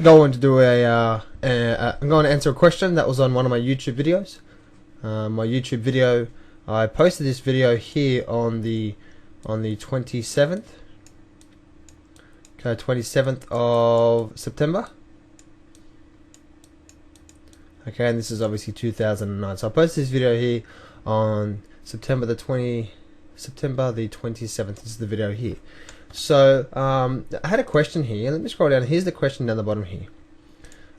going to do I'm going to answer a question that was on one of my YouTube videos. My YouTube video, I posted this video here on the 27th. Okay, 27th of September. Okay, and this is obviously 2009. So I posted this video here on September the 27th. This is the video here. So I had a question here. Let me scroll down. Here's the question down the bottom here.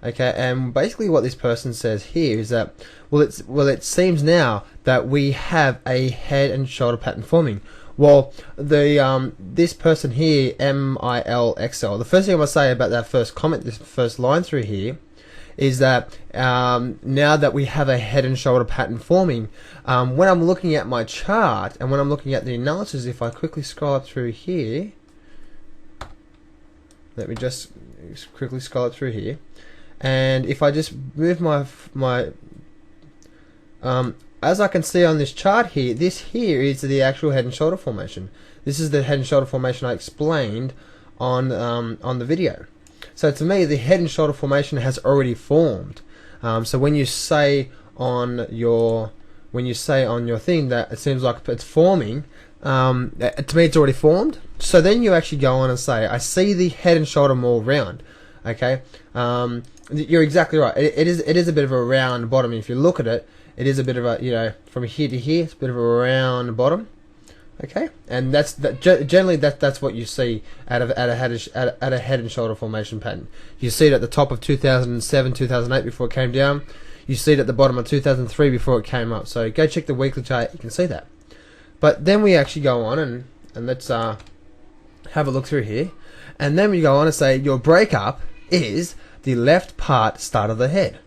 Okay, and basically what this person says here is that it seems now that we have a head and shoulder pattern forming. Well, this person here, MILXL, the first thing I'm gonna say about that first comment, this first line through here, is that now that we have a head and shoulder pattern forming, when I'm looking at my chart and when I'm looking at the analysis, if I quickly scroll up through here, let me just quickly scroll up through here, and if I just move my as I can see on this chart here, this here is the actual head and shoulder formation. This is the head and shoulder formation I explained on the video. So to me, the head and shoulder formation has already formed. So when you say on your thing that it seems like it's forming, to me it's already formed. So then you actually go on and say, I see the head and shoulder more round. Okay, you're exactly right. It is a bit of a round bottom. If you look at it, it is a bit of a, from here to here, it's a bit of a round bottom. Okay, and generally that's what you see at a head and shoulder formation pattern. You see it at the top of 2007, 2008 before it came down. You see it at the bottom of 2003 before it came up. So go check the weekly chart. You can see that. But then we actually go on and let's have a look through here, and then we go on and say your breakup is the left part start of the head.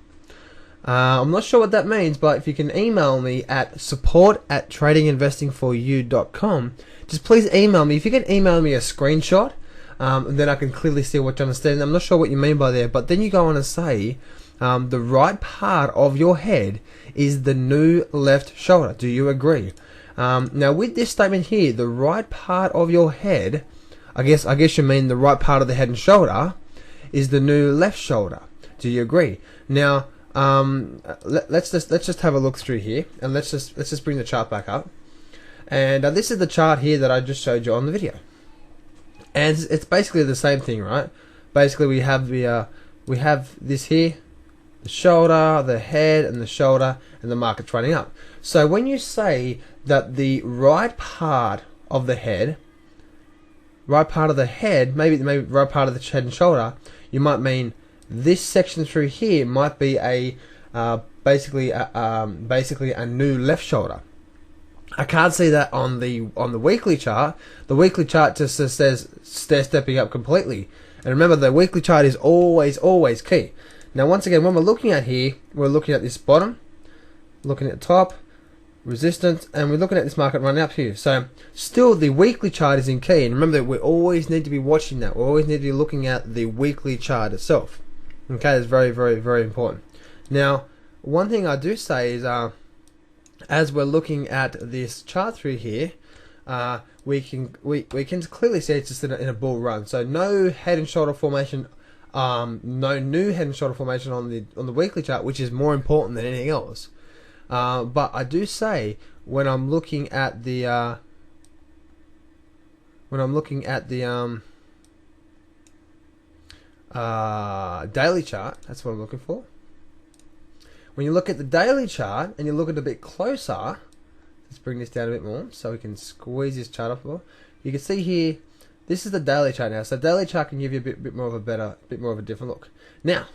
I'm not sure what that means, but if you can email me at support@tradinginvestingforyou.com, just please email me. If you can email me a screenshot, then I can clearly see what you understand. I'm not sure what you mean by there, but then you go on and say the right part of your head is the new left shoulder. Do you agree? Now with this statement here, the right part of your head, I guess you mean the right part of the head and shoulder is the new left shoulder. Do you agree? Now let's just have a look through here, and let's just bring the chart back up, and this is the chart here that I just showed you on the video, and it's basically the same thing, right? Basically we have this here, the shoulder, the head, and the shoulder, and the market's running up. So when you say that the right part of the head, maybe right part of the head and shoulder, you might mean this section through here might be basically a new left shoulder. I can't see that on the weekly chart. The weekly chart just says stepping up completely. And remember, the weekly chart is always key. Now once again, when we're looking at here, we're looking at this bottom, looking at top, resistance, and we're looking at this market running up here. So still the weekly chart is in key, and remember that we always need to be watching that. We always need to be looking at the weekly chart itself. Okay, it's very important. Now one thing I do say is as we're looking at this chart through here, we can clearly see it's just in a bull run. So no head and shoulder formation, no new head and shoulder formation on the weekly chart, which is more important than anything else. But I do say when I'm looking at the daily chart, that's what I'm looking for. When you look at the daily chart and you look at it a bit closer, let's bring this down a bit more so we can squeeze this chart up more. You can see here, this is the daily chart now. So daily chart can give you a bit more of a different look. Now,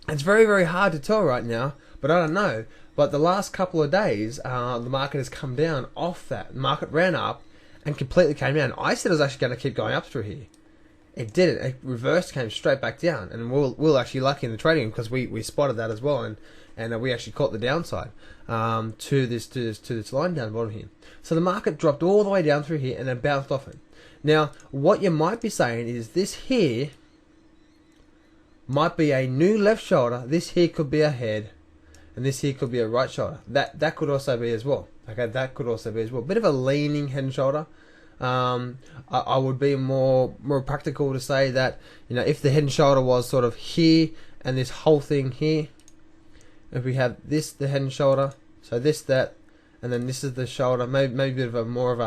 it's very hard to tell right now, but I don't know. But the last couple of days, the market has come down off that. The market ran up and completely came down. I said it was actually going to keep going up through here. It didn't. It reversed, came straight back down, and we were actually lucky in the trading because we spotted that as well, and we actually caught the downside to this line down the bottom here. So the market dropped all the way down through here and then bounced off it. Now, what you might be saying is this here might be a new left shoulder. This here could be a head, and this here could be a right shoulder. That could also be as well. Okay, that could also be as well. Bit of a leaning head and shoulder. I would be more practical to say that, you know, if the head and shoulder was sort of here and this whole thing here, if we have this, the head and shoulder, so this, that, and then this is the shoulder, maybe a bit of a more of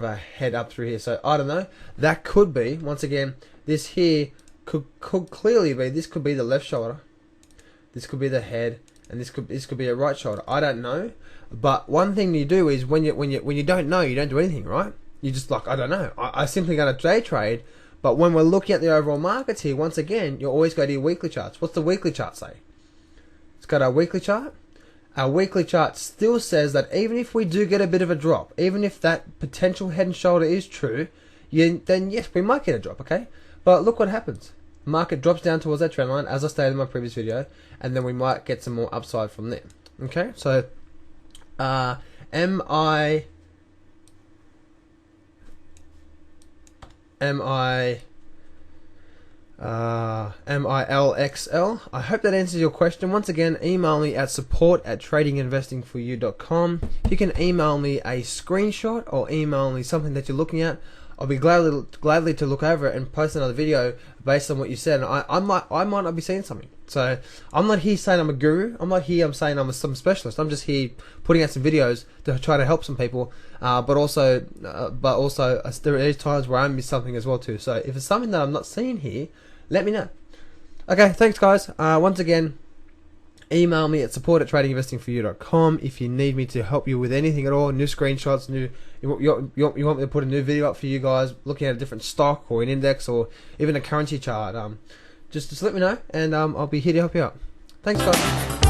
a head up through here. So I don't know. That could be, once again, this here could clearly be, this could be the left shoulder, this could be the head, and this could be a right shoulder. I don't know. But one thing you do is when you don't know, you don't do anything, right? You just like, I don't know. I simply going to day trade. But when we're looking at the overall markets here, once again, you always go to your weekly charts. What's the weekly chart say? Let's go to our weekly chart. Our weekly chart still says that even if we do get a bit of a drop, even if that potential head and shoulder is true, then yes, we might get a drop, okay? But look what happens. Market drops down towards that trend line, as I stated in my previous video, and then we might get some more upside from there. Okay, so MILXL. I hope that answers your question. Once again, email me at support@tradinginvestingforyou.com. You can email me a screenshot or email me something that you're looking at. I'll be gladly to look over it and post another video based on what you said. And I might not be seeing something. So I'm not here saying I'm a guru. I'm not here saying I'm some specialist. I'm just here putting out some videos to try to help some people. But also there is times where I miss something as well too. So if it's something that I'm not seeing here, let me know. Okay, thanks guys. Once again, email me at support@tradinginvestingforyou.com if you need me to help you with anything at all. New screenshots, you want me to put a new video up for you guys, looking at a different stock or an index or even a currency chart. Just let me know, and I'll be here to help you out. Thanks guys.